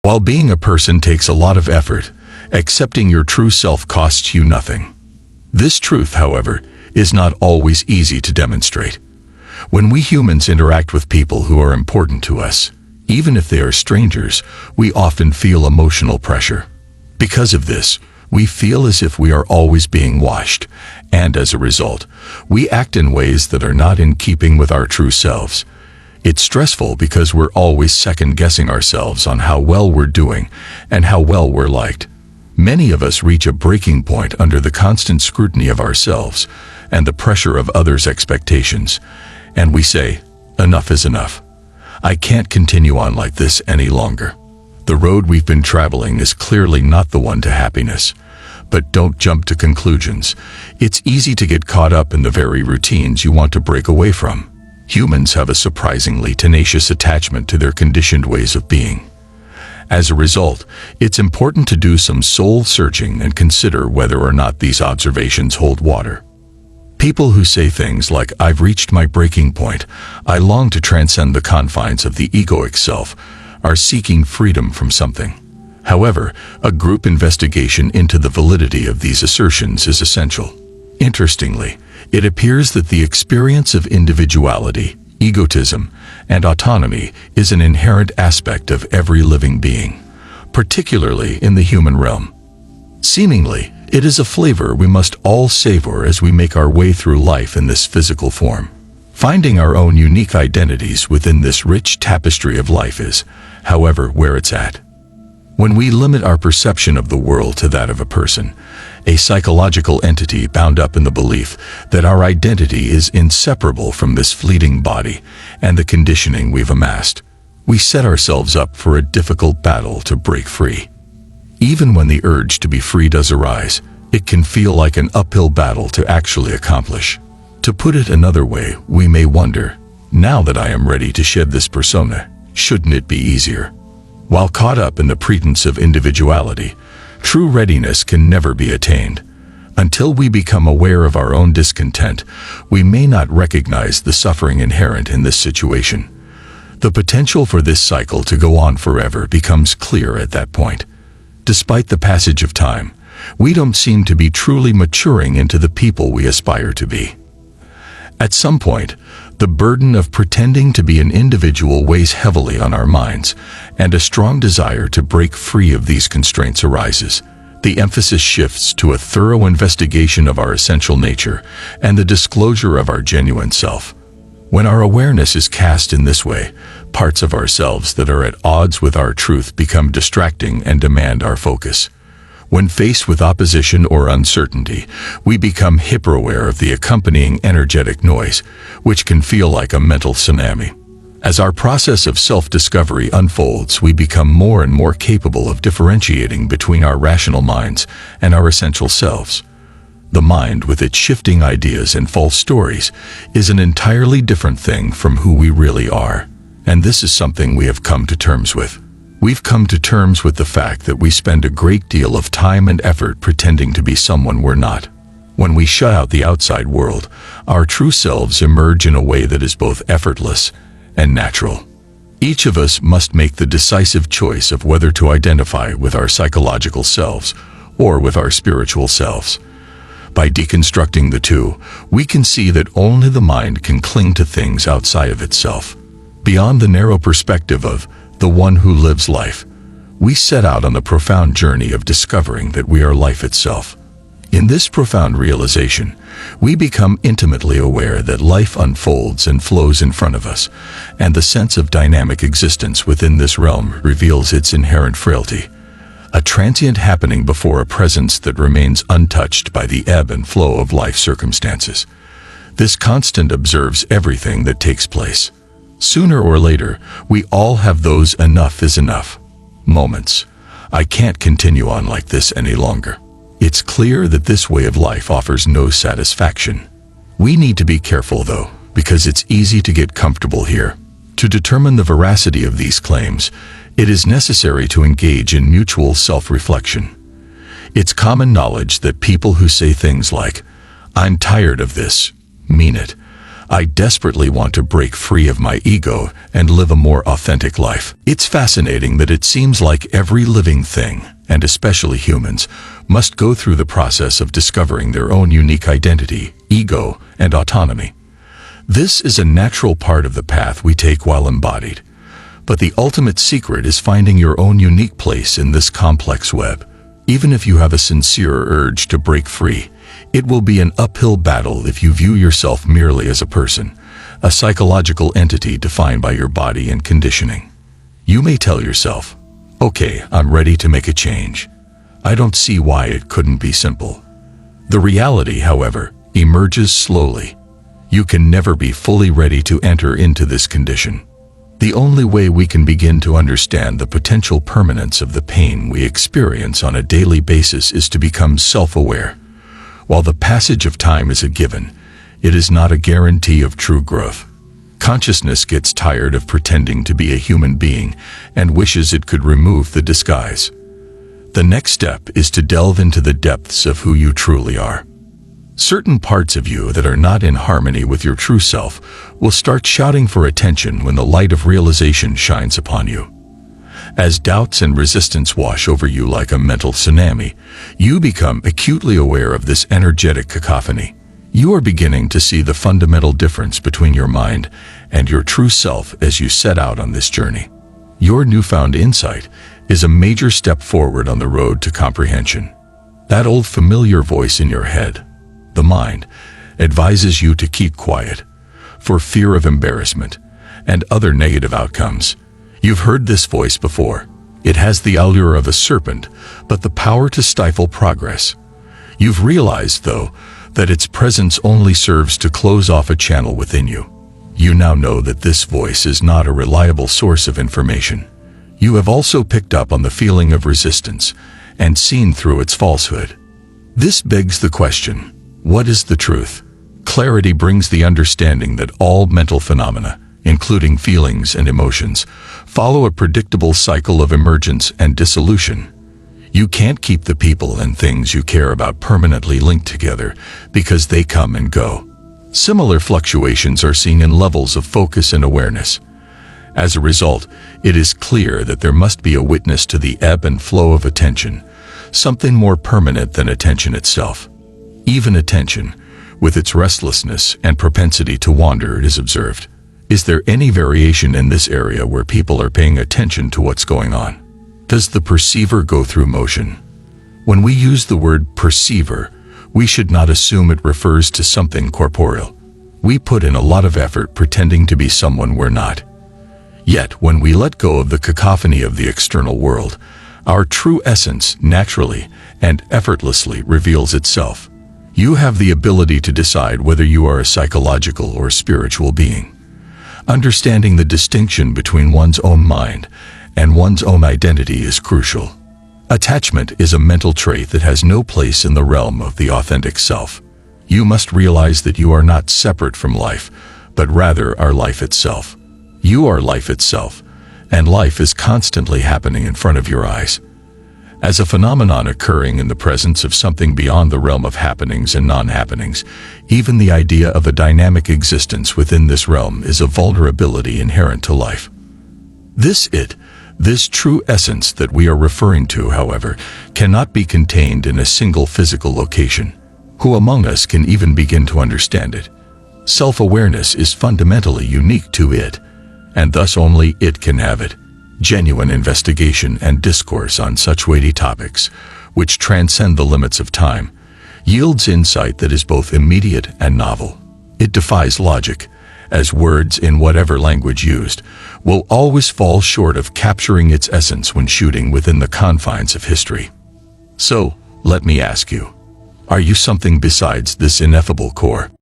While being a person takes a lot of effort, accepting your true self costs you nothing. This truth, however, is not always easy to demonstrate. When we humans interact with people who are important to us, even if they are strangers, we often feel emotional pressure. Because of this, we feel as if we are always being watched, and as a result, we act in ways that are not in keeping with our true selves. It's stressful because we're always second-guessing ourselves on how well we're doing and how well we're liked. Many of us reach a breaking point under the constant scrutiny of ourselves and the pressure of others' expectations, and we say, "Enough is enough. I can't continue on like this any longer." The road we've been traveling is clearly not the one to happiness. But don't jump to conclusions. It's easy to get caught up in the very routines you want to break away from. Humans have a surprisingly tenacious attachment to their conditioned ways of being. As a result, it's important to do some soul-searching and consider whether or not these observations hold water. People who say things like, "I've reached my breaking point, I long to transcend the confines of the egoic self," are seeking freedom from something. However, a group investigation into the validity of these assertions is essential. Interestingly, it appears that the experience of individuality, egotism, and autonomy is an inherent aspect of every living being, particularly in the human realm. Seemingly, it is a flavor we must all savor as we make our way through life in this physical form. Finding our own unique identities within this rich tapestry of life is, however, where it's at. When we limit our perception of the world to that of a person, a psychological entity bound up in the belief that our identity is inseparable from this fleeting body and the conditioning we've amassed, we set ourselves up for a difficult battle to break free. Even when the urge to be free does arise, it can feel like an uphill battle to actually accomplish. To put it another way, we may wonder, now that I am ready to shed this persona, shouldn't it be easier? While caught up in the pretense of individuality, true readiness can never be attained. Until we become aware of our own discontent, we may not recognize the suffering inherent in this situation. The potential for this cycle to go on forever becomes clear at that point. Despite the passage of time, we don't seem to be truly maturing into the people we aspire to be. At some point, the burden of pretending to be an individual weighs heavily on our minds, and a strong desire to break free of these constraints arises. The emphasis shifts to a thorough investigation of our essential nature and the disclosure of our genuine self. When our awareness is cast in this way, parts of ourselves that are at odds with our truth become distracting and demand our focus. When faced with opposition or uncertainty, we become hyper-aware of the accompanying energetic noise, which can feel like a mental tsunami. As our process of self-discovery unfolds, we become more and more capable of differentiating between our rational minds and our essential selves. The mind, with its shifting ideas and false stories, is an entirely different thing from who we really are, and this is something we have come to terms with. We've come to terms with the fact that we spend a great deal of time and effort pretending to be someone we're not. When we shut out the outside world, our true selves emerge in a way that is both effortless and natural. Each of us must make the decisive choice of whether to identify with our psychological selves or with our spiritual selves. By deconstructing the two, we can see that only the mind can cling to things outside of itself. Beyond the narrow perspective of the one who lives life, we set out on the profound journey of discovering that we are life itself. In this profound realization, we become intimately aware that life unfolds and flows in front of us, and the sense of dynamic existence within this realm reveals its inherent frailty, a transient happening before a presence that remains untouched by the ebb and flow of life circumstances. This constant observes everything that takes place. Sooner or later, we all have those "enough is enough" moments. I can't continue on like this any longer. It's clear that this way of life offers no satisfaction. We need to be careful, though, because it's easy to get comfortable here. To determine the veracity of these claims, it is necessary to engage in mutual self-reflection. It's common knowledge that people who say things like, "I'm tired of this," mean it. I desperately want to break free of my ego and live a more authentic life. It's fascinating that it seems like every living thing, and especially humans, must go through the process of discovering their own unique identity, ego, and autonomy. This is a natural part of the path we take while embodied. But the ultimate secret is finding your own unique place in this complex web. Even if you have a sincere urge to break free, it will be an uphill battle if you view yourself merely as a person, a psychological entity defined by your body and conditioning. You may tell yourself, "Okay, I'm ready to make a change. I don't see why it couldn't be simple." The reality, however, emerges slowly. You can never be fully ready to enter into this condition. The only way we can begin to understand the potential permanence of the pain we experience on a daily basis is to become self-aware. While the passage of time is a given, it is not a guarantee of true growth. Consciousness gets tired of pretending to be a human being and wishes it could remove the disguise. The next step is to delve into the depths of who you truly are. Certain parts of you that are not in harmony with your true self will start shouting for attention when the light of realization shines upon you. As doubts and resistance wash over you like a mental tsunami, you become acutely aware of this energetic cacophony. You are beginning to see the fundamental difference between your mind and your true self as you set out on this journey. Your newfound insight is a major step forward on the road to comprehension. That old familiar voice in your head, the mind, advises you to keep quiet, for fear of embarrassment and other negative outcomes. You've heard this voice before. It has the allure of a serpent, but the power to stifle progress. You've realized, though, that its presence only serves to close off a channel within you. You now know that this voice is not a reliable source of information. You have also picked up on the feeling of resistance and seen through its falsehood. This begs the question, what is the truth? Clarity brings the understanding that all mental phenomena, including feelings and emotions, follow a predictable cycle of emergence and dissolution. You can't keep the people and things you care about permanently linked together because they come and go. Similar fluctuations are seen in levels of focus and awareness. As a result, it is clear that there must be a witness to the ebb and flow of attention, something more permanent than attention itself. Even attention, with its restlessness and propensity to wander, is observed. Is there any variation in this area where people are paying attention to what's going on? Does the perceiver go through motion? When we use the word perceiver, we should not assume it refers to something corporeal. We put in a lot of effort pretending to be someone we're not. Yet, when we let go of the cacophony of the external world, our true essence naturally and effortlessly reveals itself. You have the ability to decide whether you are a psychological or spiritual being. Understanding the distinction between one's own mind and one's own identity is crucial. Attachment is a mental trait that has no place in the realm of the authentic self. You must realize that you are not separate from life, but rather are life itself. You are life itself, and life is constantly happening in front of your eyes. As a phenomenon occurring in the presence of something beyond the realm of happenings and non-happenings, even the idea of a dynamic existence within this realm is a vulnerability inherent to life. This true essence that we are referring to, however, cannot be contained in a single physical location. Who among us can even begin to understand it? Self-awareness is fundamentally unique to it, and thus only it can have it. Genuine investigation and discourse on such weighty topics, which transcend the limits of time, yields insight that is both immediate and novel. It defies logic, as words in whatever language used will always fall short of capturing its essence when shooting within the confines of history. So, let me ask you, are you something besides this ineffable core?